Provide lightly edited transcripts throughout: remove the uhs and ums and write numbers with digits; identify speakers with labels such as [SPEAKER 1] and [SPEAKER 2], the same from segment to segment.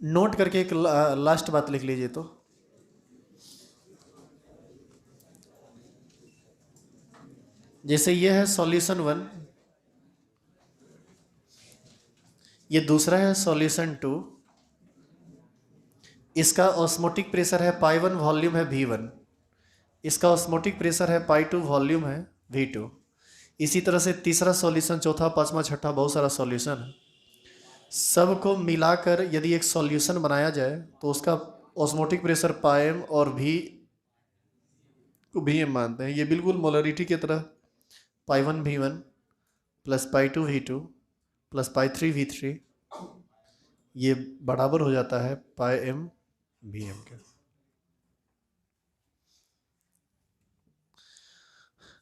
[SPEAKER 1] Note करके एक last बात लिख लीजिए। तो जैसे ये है सॉल्यूशन 1, ये दूसरा है सॉल्यूशन 2, इसका ऑस्मोटिक प्रेशर है पाई 1, वॉल्यूम है V1, इसका ऑस्मोटिक प्रेशर है पाई 2, वॉल्यूम है V2। इसी तरह से तीसरा सॉल्यूशन, चौथा, पांचवा, छठा, बहुत सारा सॉल्यूशन है। सबको मिलाकर यदि एक सॉल्यूशन बनाया जाए तो उसका ऑस्मोटिक प्रेशर पाई एम और V को VM मानते हैं। ये बिल्कुल मोलरिटी की तरह पाई 1 V1 plus pi 2 V2 plus pi 3 V3 ये बराबर हो जाता है पाई M VM के।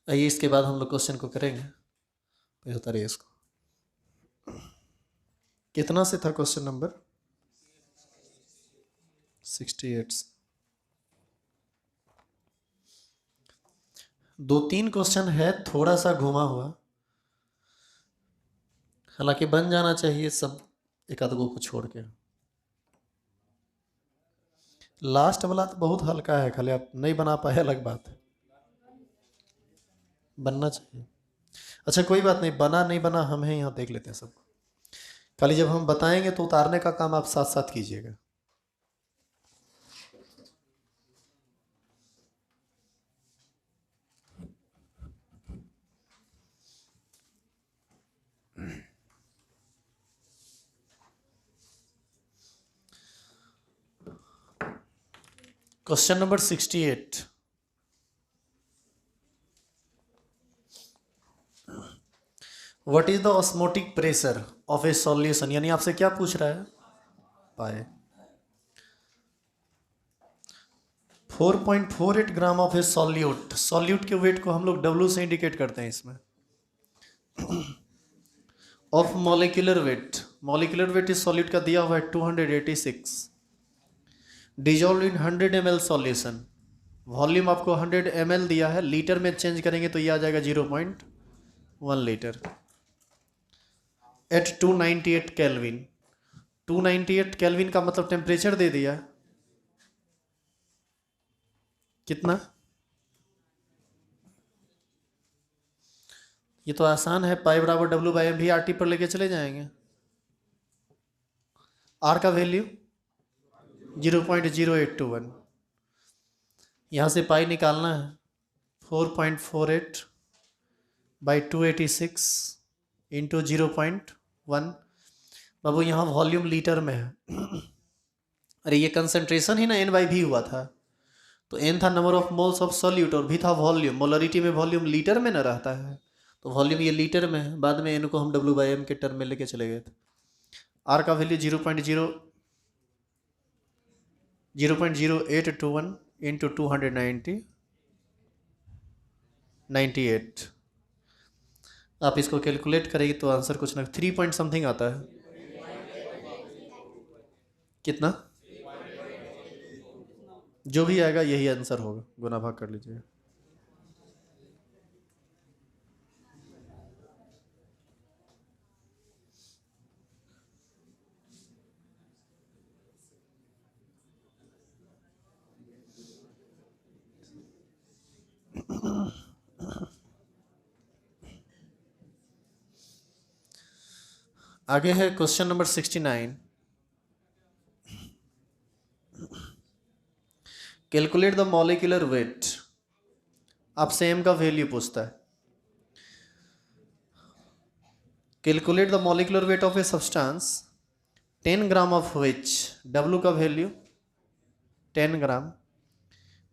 [SPEAKER 1] आइए इसके बाद हम लोग क्वेश्चन को करेंगे। पहले उतारिए इसको। कितना से था क्वेश्चन नंबर 68 से। 2-3 क्वेश्चन है थोड़ा सा घुमा हुआ, हालांकि बन जाना चाहिए सब, एक आध गो को छोड़ के। लास्ट वाला तो बहुत हल्का है, खाली आप नहीं बना पाए अलग बात है, बनना चाहिए। अच्छा कोई बात नहीं, बना नहीं बना हम हैं यहाँ, देख लेते हैं सबको। खाली जब हम बताएंगे तो उतारने का काम आप साथ साथ कीजिएगा। Question number 68। What is the osmotic pressure of A solution, यानी आपसे क्या पूछ रहा है, पाए 4.48 ग्राम ऑफ ए सॉल्यूट। सॉल्यूट के वेट को हम लोग W से इंडिकेट करते हैं इसमें। Of molecular weight, molecular weight इस सॉल्यूट का दिया हुआ है 286, dissolve in 100 ml solution. Volume आपको 100 ml दिया है, लीटर में चेंज करेंगे तो ये आ जाएगा 0.1 लीटर एट 298 केल्विन। 298 केल्विन का मतलब टेम्परेचर दे दिया, कितना? ये तो आसान है, पाई बराबर W/m भी RT पर लेके चले जाएंगे। R का वैल्यू 0.0821, यहाँ से पाई निकालना है 4.48 बाई 286 इंटू 0.1। बाबू यहाँ वॉल्यूम लीटर में है अरे ये कंसंट्रेशन ही ना N/V हुआ था, तो N था number of moles of solute और V था वॉल्यूम। मोलरिटी में वॉल्यूम लीटर में ना रहता है, तो वॉल्यूम ये लीटर में है। बाद में N को हम W/m के टर्म में लेके चले गए थे। R का वैल्यू 0.0821 इंटू 298। आप इसको कैलकुलेट करेंगे तो आंसर कुछ ना 3 पॉइंट समथिंग आता है। कितना? जो भी आएगा यही आंसर होगा, गुना भाग कर लीजिए। आगे है question number 69। Calculate the molecular weight. आपसे M का वैल्यू पूछता है। Calculate the molecular weight of a substance 10 gram of which W का value 10 gram,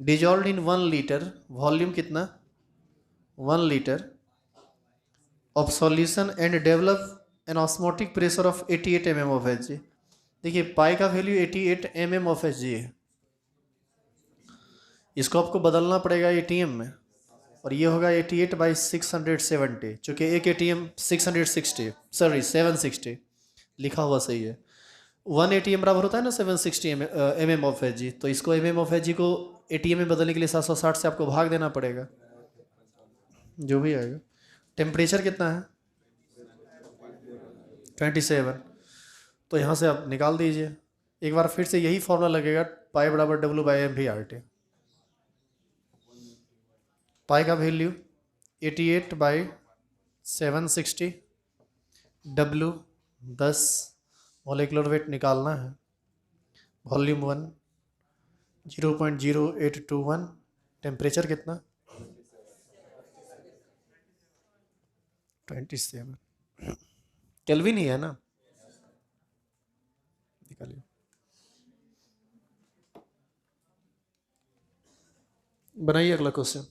[SPEAKER 1] dissolve in 1 litre, volume कितना 1 litre, of solution and develop an osmotic pressure of 88 mm of Hg। देखिए पाई का value 88 mm of Hg है, इसको आपको बदलना पड़ेगा ATM में, और ये होगा 88/670, चूँकि एक ATM 660 सॉरी 760 लिखा हुआ सही है। 1 ATM बराबर होता है ना 760 mm ऑफ Hg, तो इसको mm ऑफ Hg को ATM में बदलने के लिए 760 से आपको भाग देना पड़ेगा, जो भी आएगा। टेम्परेचर कितना है 27, तो यहाँ से आप निकाल दीजिए एक बार फिर से यही फॉर्मूला लगेगा, पाई बराबर डब्ल्यू बाई एम भी आर टी। पाई का वैल्यू 88/760, डब्ल्यू 10 मॉलिक्यूलर वेट निकालना है, वॉल्यूम 1 0.0821, टेम्परेचर कितना 27 केल्विन ही है ना, निकालिए। बनाइए अगला क्वेश्चन।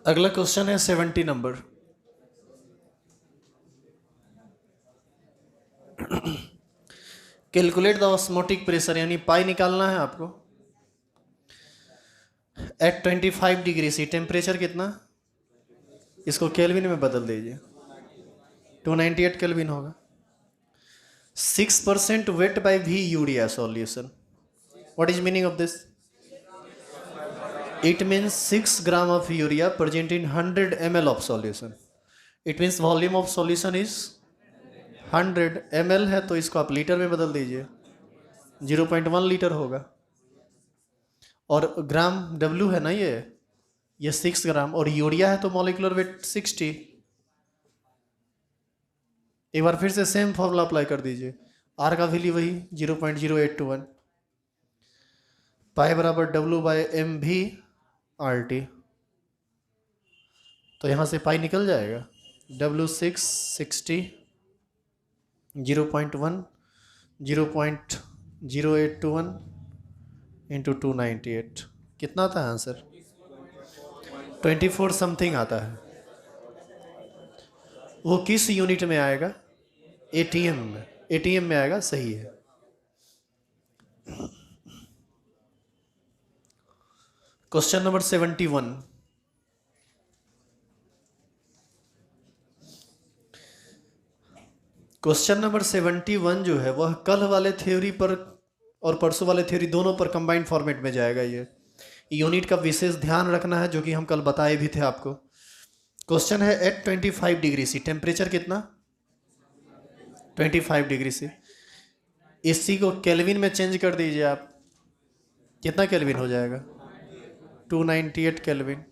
[SPEAKER 1] अगला क्वेश्चन है 70 number. Calculate the osmotic pressure, यानी पाई निकालना है आपको एट 25 डिग्री सी। टेम्परेचर कितना, इसको केल्विन में बदल दीजिए, 298 केल्विन होगा। 6% weight by V urea solution. What is meaning of this? It means 6 gram of urea present in 100 ml of solution. It means volume of solution is 100 ml है, तो इसको आप लीटर में बदल दीजिए, 0.1 लीटर होगा। और ग्राम W है ना, ये 6 ग्राम, और यूरिया है तो मॉलिक्यूलर वेट 60। एक बार फिर से सेम फॉर्मूला अप्लाई कर दीजिए, R का वैल्यू वही 0.0821, पाई बराबर W बाई एम भी आर टी। तो यहाँ से पाई निकल जाएगा, W660 0.1 0.0821 इंटू 298, कितना आता है आंसर? 24 समथिंग आता है। वो किस यूनिट में आएगा? एटीएम में, एटीएम में आएगा, सही है। Question number 71। क्वेश्चन नंबर 71 जो है वह कल वाले थ्योरी पर और परसों वाले थ्योरी दोनों पर कंबाइंड फॉर्मेट में जाएगा। ये यूनिट का विशेष ध्यान रखना है, जो कि हम कल बताए भी थे आपको। क्वेश्चन है एट 25 डिग्री सी, टेम्परेचर कितना 25 डिग्री सी। इसी को केल्विन में चेंज कर दीजिए आप, कितना केल्विन हो जाएगा? 298 kelvin.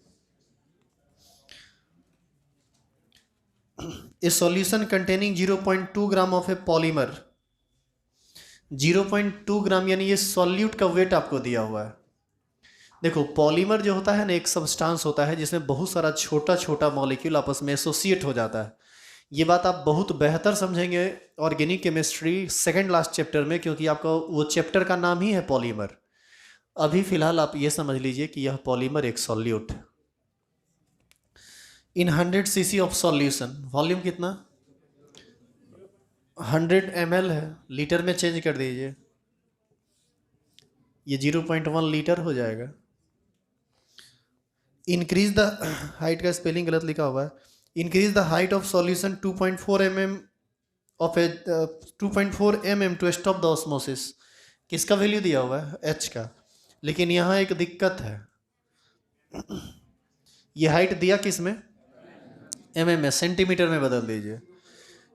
[SPEAKER 1] A solution containing 0.2 gram of A polymer, 0.2 ग्राम यानी ये सॉल्यूट का वेट आपको दिया हुआ है। देखो पॉलीमर जो होता है ना, एक सब्सटेंस होता है जिसमें बहुत सारा छोटा छोटा मॉलिक्यूल आपस में एसोसिएट हो जाता है। ये बात आप बहुत बेहतर समझेंगे organic chemistry second last chapter में, क्योंकि आपका वो चैप्टर का नाम ही है पॉलीमर। अभी फिलहाल आप ये समझ लीजिए कि यह पॉलीमर एक सॉल्यूट है। इन 100 सीसी ऑफ सॉल्यूशन, वॉल्यूम कितना 100 ml है, लीटर में चेंज कर दीजिए, ये 0.1 लीटर हो जाएगा। इंक्रीज द हाइट का स्पेलिंग गलत लिखा हुआ है, increase the height of solution 2.4 mm of a 2.4 mm to stop the osmosis. किसका वैल्यू दिया हुआ है? H का। लेकिन यहाँ एक दिक्कत है, ये हाइट दिया किस में? mm में, सेंटीमीटर में बदल दीजिए।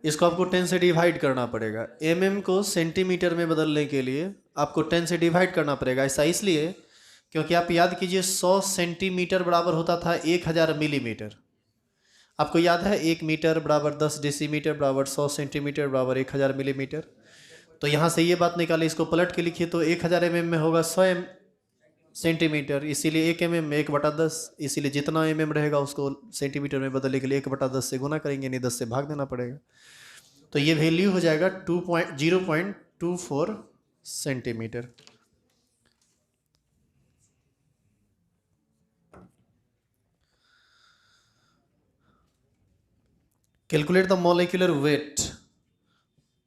[SPEAKER 1] इसको आपको 10 से डिवाइड करना पड़ेगा। mm को सेंटीमीटर में बदलने के लिए आपको 10 से डिवाइड करना पड़ेगा। ऐसा इसलिए क्योंकि आप याद कीजिए 100 सेंटीमीटर बराबर होता था 1000 मिलीमीटर। आपको याद है 1 मीटर बराबर 10 डेसीमीटर बराबर 100 सेंटीमीटर बराबर 1000 मिलीमीटर। तो यहाँ से ये बात निकाले, इसको पलट के लिखिए तो 1000 mm में होगा 100 सेंटीमीटर, इसीलिए 1 mm में 1/10, इसीलिए जितना mm रहेगा उसको सेंटीमीटर में बदलने के लिए 1/10 से गुना करेंगे, नहीं 10 से भाग देना पड़ेगा। तो ये वैल्यू हो जाएगा 0.24 centimetre. Calculate the molecular weight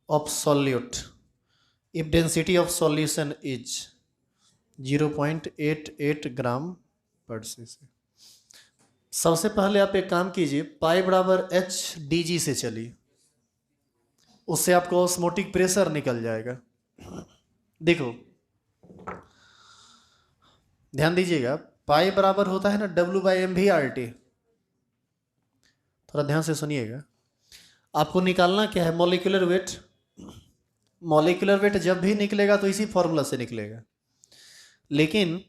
[SPEAKER 1] of solute if density of solution is 0.88 ग्राम पर cc। सबसे पहले आप एक काम कीजिए, पाई बराबर HDG से चलिए, उससे आपको ऑस्मोटिक प्रेशर निकल जाएगा। देखो ध्यान दीजिएगा, पाई बराबर होता है ना W/MV/RT। थोड़ा ध्यान से सुनिएगा, आपको निकालना क्या है, मॉलिक्यूलर वेट। मॉलिक्यूलर वेट जब भी निकलेगा तो इसी फॉर्मूला से निकलेगा, लेकिन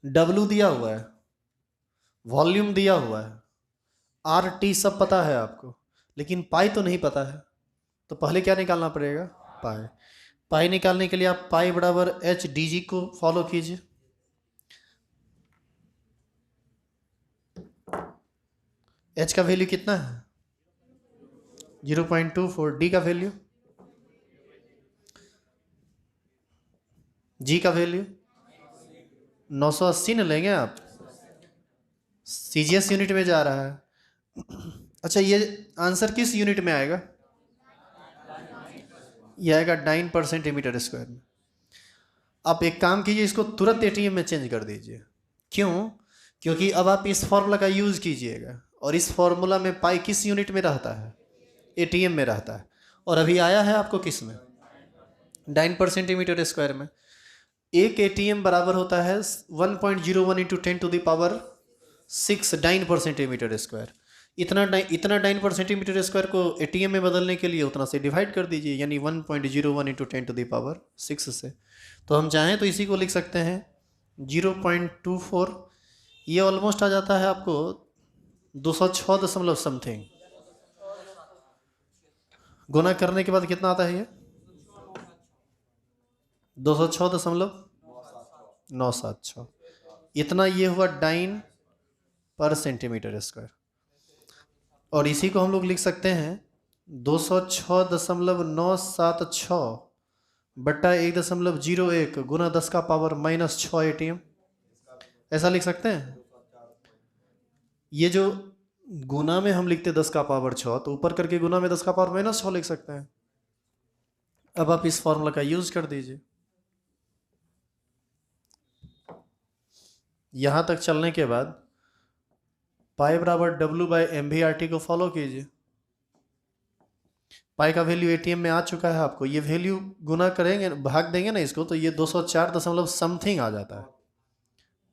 [SPEAKER 1] W दिया हुआ है, वॉल्यूम दिया हुआ है, RT सब पता है आपको, लेकिन पाई तो नहीं पता है। तो पहले क्या निकालना पड़ेगा, पाई। पाई निकालने के लिए आप पाई बराबर HDG को फॉलो कीजिए। H का वैल्यू कितना है, 0.24। D का वैल्यू, G का वैल्यू 980 न लेंगे आप, CGS यूनिट में जा रहा है। अच्छा, ये आंसर किस यूनिट में आएगा, ये आएगा डाइन पर सेंटीमीटर स्क्वायर में। आप एक काम कीजिए, इसको तुरंत ATM में चेंज कर दीजिए। क्यों, क्योंकि अब आप इस फॉर्मूला का यूज़ कीजिएगा, और इस फॉर्मूला में पाई किस यूनिट में रहता है, ATM में रहता है, और अभी आया है आपको किस में, डाइन पर सेंटीमीटर स्क्वायर में। एक ATM बराबर होता है 1.01 इंटू 10⁻6 डाइन पर सेंटीमीटर स्क्वायर। इतना डाइन पर सेंटीमीटर स्क्वायर को ATM में बदलने के लिए उतना से डिवाइड कर दीजिए, यानी 1.01 इंटू 10⁻6 से। तो हम चाहें तो इसी को लिख सकते हैं 0.24। ये ऑलमोस्ट आ जाता है आपको 206 दशमलव समथिंग। गुना करने के बाद कितना आता है ये, 206.976। इतना ये हुआ डाइन पर सेंटीमीटर स्क्वायर, और इसी को हम लोग लिख सकते हैं 206.976 बट्टा 1.01 गुना 10⁻⁻6 ATM, ऐसा लिख सकते हैं। ये जो गुना में हम लिखते 10⁻6, तो ऊपर करके गुना में 10⁻⁻6 लिख सकते हैं। अब आप इस फॉर्मूला का यूज कर दीजिए। यहां तक चलने के बाद पाई बराबर W/MV/RT को फॉलो कीजिए। पाई का वैल्यू ATM में आ चुका है आपको, ये वैल्यू गुना करेंगे, भाग देंगे ना इसको, तो ये 204 दशमलव समथिंग आ जाता है,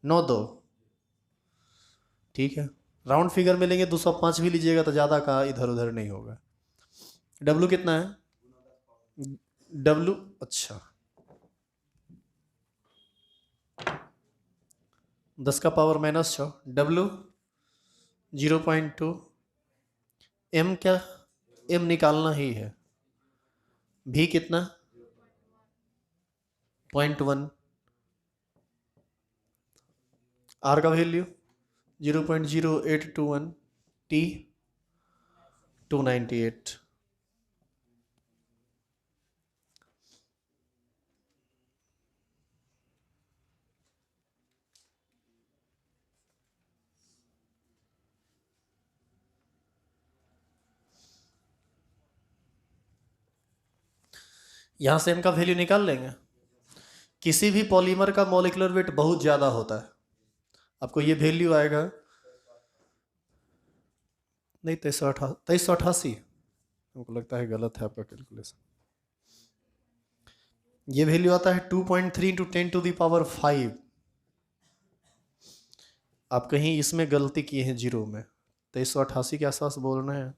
[SPEAKER 1] 92। ठीक है, राउंड फिगर में लेंगे 205 भी लीजिएगा तो ज़्यादा का इधर उधर नहीं होगा। W कितना है, W, अच्छा 10⁻⁻6, W 0.2, M क्या, M निकालना ही है, V कितना 0.1, R का वैल्यू 0.0821, T 298। यहाँ से M का वैल्यू निकाल लेंगे। किसी भी पॉलीमर का मॉलिक्यूलर वेट बहुत ज़्यादा होता है, आपको ये वैल्यू आएगा, नहीं 2388, हमको लगता है गलत है आपका कैलकुलेशन। ये वैल्यू आता है 2.3 इंटू 10⁵। आप कहीं इसमें गलती किए हैं, जीरो में, 2388 के आसपास बोल रहे हैं।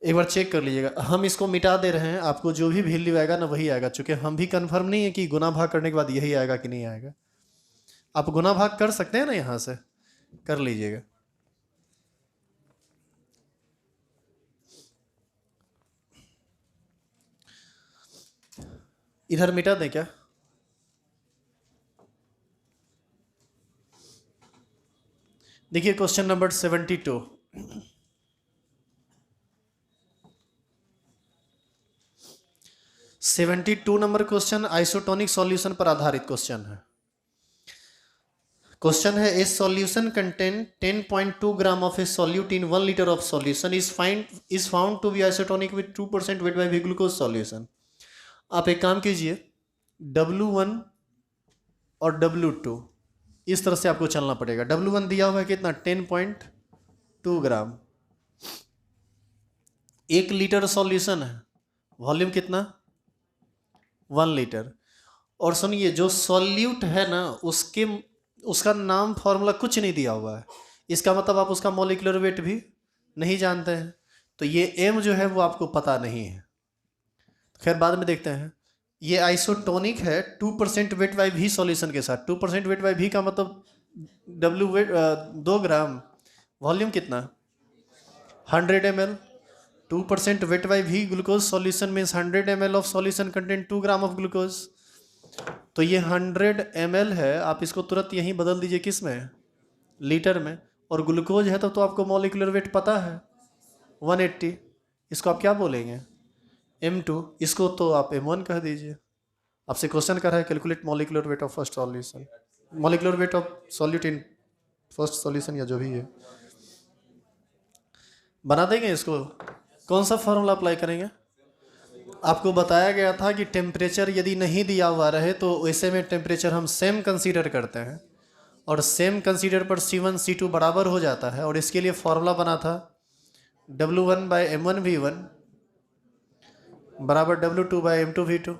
[SPEAKER 1] एक बार चेक कर लीजिएगा, हम इसको मिटा दे रहे हैं, आपको जो भी वैल्यू आएगा ना वही आएगा, चूंकि हम भी कंफर्म नहीं है कि गुना भाग करने के बाद यही आएगा कि नहीं आएगा। आप गुना भाग कर सकते हैं ना, यहां से कर लीजिएगा। इधर मिटा दें क्या, देखिए question number 72। Seventy two number question isotonic solution पर आधारित क्वेश्चन है। क्वेश्चन है, a solution contain 10.2 gram of a solute in 1 litre of solution is found to be isotonic with 2% weight by glucose solution. आप एक काम कीजिए, W1 और W2 इस तरह से आपको चलना पड़ेगा। W1 दिया हुआ है कितना, 10.2 ग्राम, 1 लीटर सॉल्यूशन है, वॉल्यूम कितना 1 लीटर, और सुनिए, जो सॉल्यूट है ना, उसका नाम फॉर्मूला कुछ नहीं दिया हुआ है, इसका मतलब आप उसका मॉलिक्यूलर वेट भी नहीं जानते हैं, तो ये m जो है वो आपको पता नहीं है। खैर बाद में देखते हैं। ये आइसोटोनिक है 2% वेट बाई भी सॉल्यूशन के साथ। 2% वेट बाई भी का मतलब W वेट 2 ग्राम, वॉल्यूम कितना 100 ml। 2% वेट बाई भी glucose solution means 100 ml of solution content 2 gram of glucose. तो ये 100 ml है, आप इसको तुरंत यहीं बदल दीजिए किस में, लीटर में, और ग्लूकोज है तो आपको मॉलिक्यूलर वेट पता है 180, इसको आप क्या बोलेंगे m2, इसको तो आप m1 कह दीजिए। आपसे क्वेश्चन कर रहा है calculate molecular weight of first solution, molecular weight of solute in first solution या जो भी है, बना देंगे इसको। कौन सा फॉर्मूला अप्लाई करेंगे? आपको बताया गया था कि टेम्परेचर यदि नहीं दिया हुआ रहे तो ऐसे में टेम्परेचर हम सेम कंसीडर करते हैं, और सेम कंसीडर पर C1 C2 बराबर हो जाता है, और इसके लिए फॉर्मूला बना था W1 बाई M1 V1 बराबर W2 बाई M2 V2,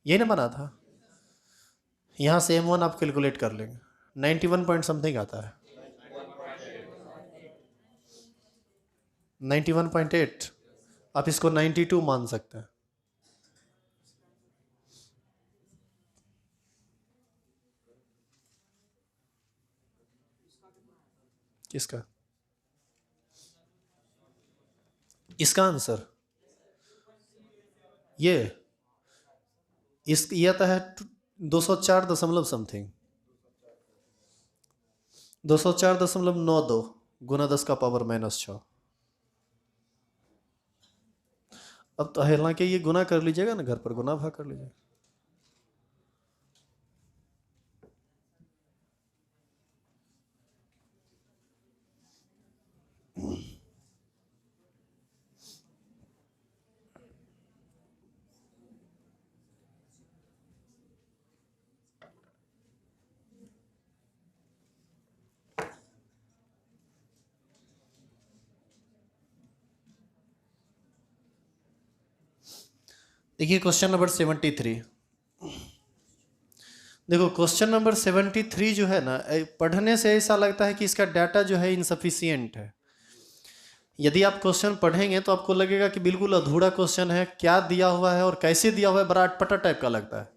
[SPEAKER 1] यही ना बना था। यहाँ से M1 आप कैलकुलेट कर लेंगे, 91 पॉइंट समथिंग आता है, 91.8, आप इसको 92 मान सकते हैं। किसका? इसका आंसर ये आता है 204 दशमलव समथिंग, 204.92 गुना 10 का पावर -6। अब तो हालांकि ये गुना कर लीजिएगा ना, घर पर गुना भाग कर लीजिएगा। देखिए क्वेश्चन नंबर 73। देखो क्वेश्चन नंबर 73 जो है ना, पढ़ने से ऐसा लगता है कि इसका डाटा जो है इनसफिशियंट है। यदि आप क्वेश्चन पढ़ेंगे तो आपको लगेगा कि बिल्कुल अधूरा क्वेश्चन है, क्या दिया हुआ है और कैसे दिया हुआ है, बड़ा अटपटा टाइप का लगता है,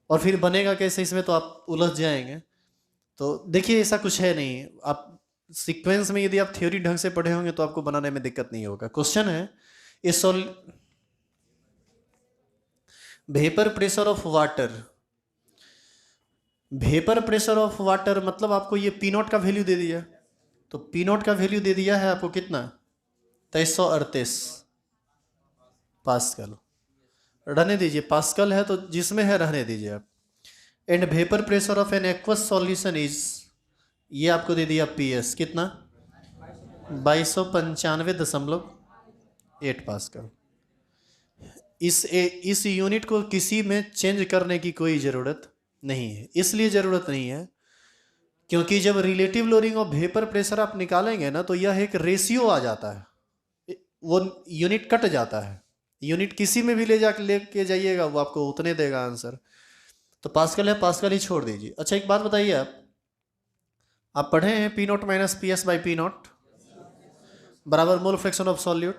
[SPEAKER 1] और फिर बनेगा कैसे इसमें, तो आप उलझ जाएंगे। तो देखिए ऐसा कुछ है नहीं, आप सीक्वेंस में यदि आप थ्योरी ढंग से पढ़े होंगे तो आपको बनाने में दिक्कत नहीं होगा। क्वेश्चन है इस vapour pressure of water, vapour pressure of water मतलब आपको ये पी नॉट का वैल्यू दे दिया, तो पी नॉट का वैल्यू दे दिया है आपको कितना 2338 पास्कल, रहने दीजिए, पास्कल है तो जिसमें है रहने दीजिए आप। And vapour pressure of an aqueous solution is, ये आपको दे दिया पी एस कितना 2295.8 पास्कल। इस यूनिट को किसी में चेंज करने की कोई ज़रूरत नहीं है। इसलिए ज़रूरत नहीं है क्योंकि जब relative loading of vapour pressure आप निकालेंगे ना, तो यह एक रेशियो आ जाता है, वो यूनिट कट जाता है। यूनिट किसी में भी लेके जाइएगा वो आपको उतने देगा आंसर। तो पास्कल है, पास्कल ही छोड़ दीजिए। अच्छा एक बात बताइए, आप पढ़े हैं P not minus P S by P not बराबर मोल फ्रैक्शन ऑफ सॉल्यूट,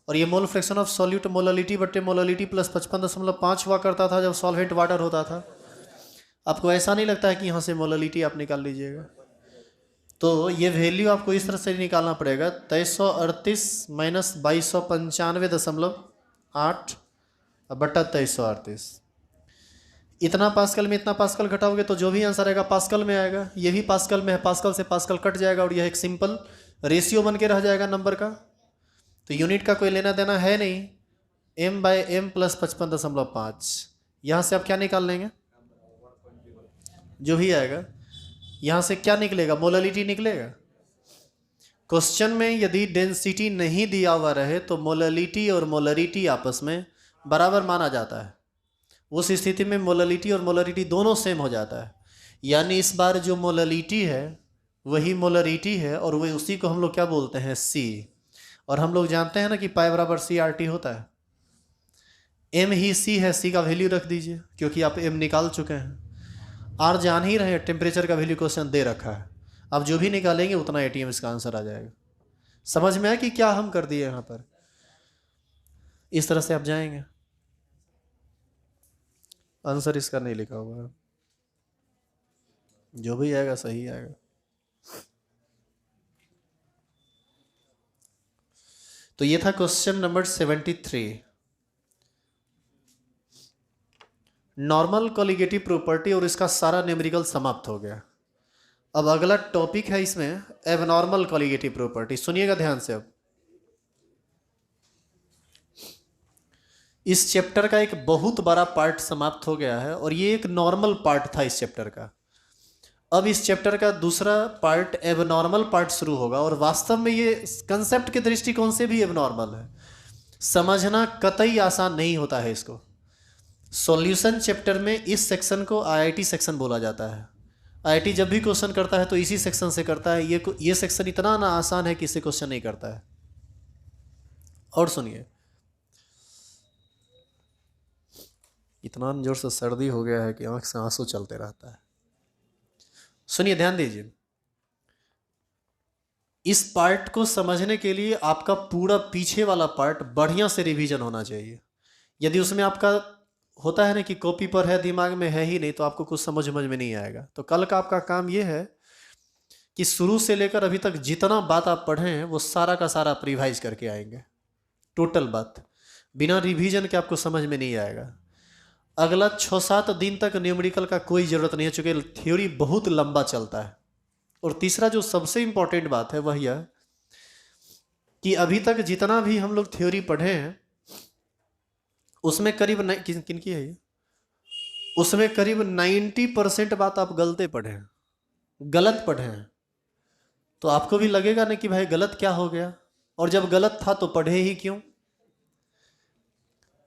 [SPEAKER 1] और ये mole fraction of solute molality बट्टे मोलालिटी प्लस 55.5 हुआ करता था जब सॉल्वेंट वाटर होता था। आपको ऐसा नहीं लगता है कि यहाँ से मोलालिटी आप निकाल लीजिएगा? तो ये वैल्यू आपको इस तरह से निकालना पड़ेगा 2338 माइनस 2295.8 बट्टा 2338। इतना पास्कल में इतना पास्कल घटाओगे तो जो भी आंसर आएगा पास्कल में आएगा। ये भी पास्कल में है, पास्कल से पास्कल कट जाएगा और यह एक सिंपल रेशियो बन के रह जाएगा नंबर का। तो यूनिट का कोई लेना देना है नहीं, m बाई एम प्लस 55.5। यहाँ से आप क्या निकाल लेंगे, जो भी आएगा यहाँ से क्या निकलेगा, मोलालिटी निकलेगा। क्वेश्चन में यदि डेंसिटी नहीं दिया हुआ रहे तो मोलालिटी और मोलरिटी आपस में बराबर माना जाता है। उस स्थिति में मोलालिटी और मोलरिटी दोनों सेम हो जाता है, यानी इस बार जो मोलालिटी है वही मोलरिटी है, और वही उसी को हम लोग क्या बोलते हैं C। और हम लोग जानते हैं ना कि पाई बराबर CRT होता है। एम ही सी है, सी का वैल्यू रख दीजिए क्योंकि आप एम निकाल चुके हैं। आर जान ही रहे हैं, टेम्परेचर का वैल्यू क्वेश्चन दे रखा है, आप जो भी निकालेंगे उतना एटीएम इसका आंसर आ जाएगा। समझ में आया कि क्या हम कर दिए यहाँ पर? इस तरह से आप जाएंगे। आंसर इसका नहीं लिखा हुआ है, जो भी आएगा सही आएगा। तो ये था question number 73, normal colligative property, और इसका सारा न्यूमेरिकल समाप्त हो गया। अब अगला टॉपिक है इसमें एबनॉर्मल कॉलिगेटिव प्रॉपर्टी। सुनिएगा ध्यान से। अब इस चैप्टर का एक बहुत बड़ा पार्ट समाप्त हो गया है और ये एक नॉर्मल पार्ट था इस चैप्टर का। अब इस चैप्टर का दूसरा पार्ट एबनॉर्मल पार्ट शुरू होगा, और वास्तव में ये कंसेप्ट के दृष्टिकोण से भी एबनॉर्मल है, समझना कतई आसान नहीं होता है इसको। सॉल्यूशन चैप्टर में इस सेक्शन को आईआईटी सेक्शन बोला जाता है। आईआईटी जब भी क्वेश्चन करता है तो इसी सेक्शन से करता है। ये सेक्शन इतना ना आसान है कि इससे क्वेश्चन नहीं करता है। और सुनिए, इतना जोर से सर्दी हो गया है कि आंख से आंसू चलते रहता है। सुनिए, ध्यान दीजिए। इस पार्ट को समझने के लिए आपका पूरा पीछे वाला पार्ट बढ़िया से रिवीजन होना चाहिए। यदि उसमें आपका होता है ना कि कॉपी पर है, दिमाग में है ही नहीं, तो आपको कुछ समझ में नहीं आएगा। तो कल का आपका काम यह है कि शुरू से लेकर अभी तक जितना बात आप पढ़े हैं वो सारा का सारा आप रिवाइज करके आएंगे। टोटल बात बिना रिवीजन के आपको समझ में नहीं आएगा। अगला 6-7 दिन तक न्यूमेरिकल का कोई ज़रूरत नहीं है, चूँकि थ्योरी बहुत लंबा चलता है। और तीसरा जो सबसे इम्पॉर्टेंट बात है वह यह कि अभी तक जितना भी हम लोग थ्योरी पढ़े हैं उसमें करीब किन की है ये, उसमें करीब 90% बात आप गलते पढ़े हैं, गलत पढ़े हैं। तो आपको भी लगेगा ना कि भाई गलत क्या हो गया, और जब गलत था तो पढ़े ही क्यों।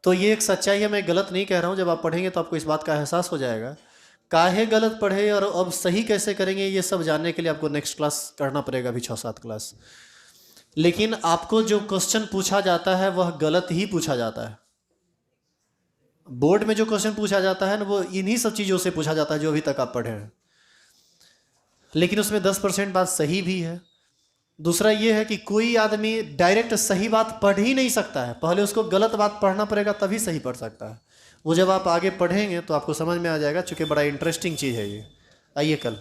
[SPEAKER 1] तो ये एक सच्चाई है, मैं गलत नहीं कह रहा हूँ। जब आप पढ़ेंगे तो आपको इस बात का एहसास हो जाएगा काहे गलत पढ़े और अब सही कैसे करेंगे। ये सब जानने के लिए आपको नेक्स्ट क्लास करना पड़ेगा, अभी 6-7 क्लास। लेकिन आपको जो क्वेश्चन पूछा जाता है वह गलत ही पूछा जाता है। बोर्ड में जो क्वेश्चन पूछा जाता है ना, वो इन्हीं सब चीज़ों से पूछा जाता है जो अभी तक आप पढ़े हैं। लेकिन उसमें 10% बात सही भी है। दूसरा ये है कि कोई आदमी डायरेक्ट सही बात पढ़ ही नहीं सकता है, पहले उसको गलत बात पढ़ना पड़ेगा तभी सही पढ़ सकता है। वो जब आप आगे पढ़ेंगे तो आपको समझ में आ जाएगा, चूँकि बड़ा इंटरेस्टिंग चीज़ है ये। आइए कल